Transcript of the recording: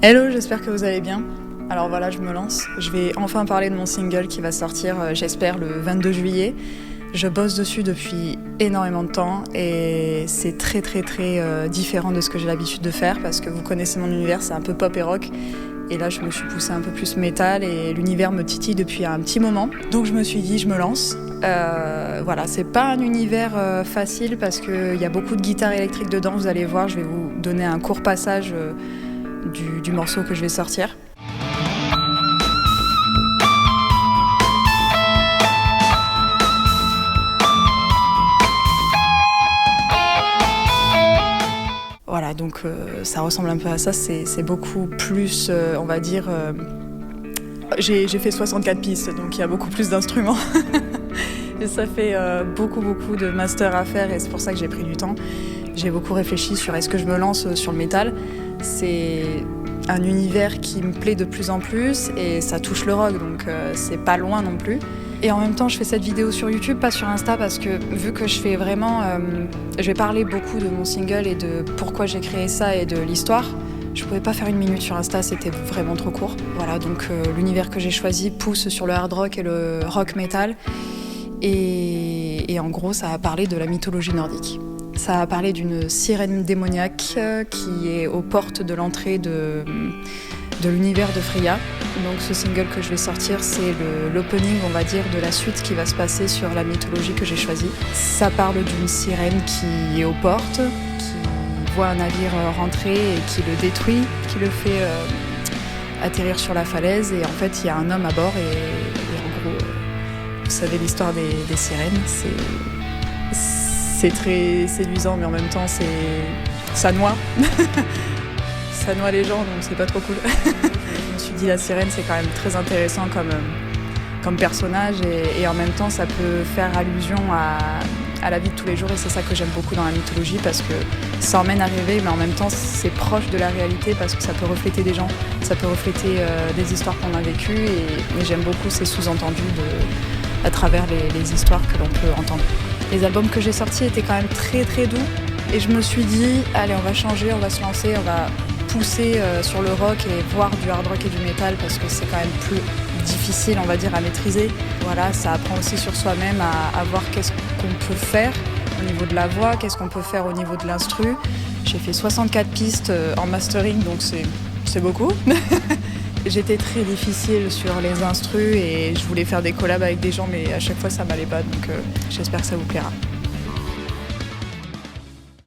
Hello, j'espère que vous allez bien. Alors voilà, je me lance. Je vais enfin parler de mon single qui va sortir, j'espère, le 22 juillet. Je bosse dessus depuis énormément de temps et c'est très différent de ce que j'ai l'habitude de faire parce que vous connaissez mon univers, c'est un peu pop et rock. Et là, je me suis poussée un peu plus métal et l'univers me titille depuis un petit moment. Donc je me suis dit, je me lance. Voilà, c'est pas un univers facile parce qu'il y a beaucoup de guitare électrique dedans. Vous allez voir, je vais vous donner un court passage du morceau que je vais sortir. Voilà, donc ça ressemble un peu à ça, c'est beaucoup plus, on va dire... J'ai fait 64 pistes, donc il y a beaucoup plus d'instruments. Et ça fait beaucoup de master à faire et c'est pour ça que j'ai pris du temps. J'ai beaucoup réfléchi sur est-ce que je me lance sur le métal. C'est un univers qui me plaît de plus en plus et ça touche le rock, donc c'est pas loin non plus. Et en même temps, je fais cette vidéo sur YouTube, pas sur Insta, parce que vu que je fais vraiment... je vais parler beaucoup de mon single et de pourquoi j'ai créé ça et de l'histoire. Je pouvais pas faire une minute sur Insta, c'était vraiment trop court. Voilà, donc l'univers que j'ai choisi pousse sur le hard rock et le rock metal. Et en gros, ça a parlé de la mythologie nordique. Ça a parlé d'une sirène démoniaque qui est aux portes de l'entrée de l'univers de Freya. Donc ce single que je vais sortir, c'est l'opening, on va dire, de la suite qui va se passer sur la mythologie que j'ai choisie. Ça parle d'une sirène qui est aux portes, qui voit un navire rentrer et qui le détruit, qui le fait atterrir sur la falaise. Et en fait, il y a un homme à bord et en gros, vous savez l'histoire des sirènes, c'est très séduisant, mais en même temps, ça noie. Ça noie les gens, donc c'est pas trop cool. Je me suis dit, la sirène, c'est quand même très intéressant comme personnage et en même temps, ça peut faire allusion à la vie de tous les jours et c'est ça que j'aime beaucoup dans la mythologie parce que ça emmène à rêver, mais en même temps, c'est proche de la réalité parce que ça peut refléter des gens, ça peut refléter des histoires qu'on a vécues et j'aime beaucoup ces sous-entendus à travers les histoires que l'on peut entendre. Les albums que j'ai sortis étaient quand même très doux et je me suis dit, allez, on va changer, on va se lancer, on va pousser sur le rock et voir du hard rock et du métal parce que c'est quand même plus difficile, on va dire, à maîtriser. Voilà, ça apprend aussi sur soi-même à voir qu'est-ce qu'on peut faire au niveau de la voix, qu'est-ce qu'on peut faire au niveau de l'instru. J'ai fait 64 pistes en mastering, donc c'est beaucoup. J'étais très difficile sur les instrus et je voulais faire des collabs avec des gens, mais à chaque fois ça m'allait pas, donc j'espère que ça vous plaira.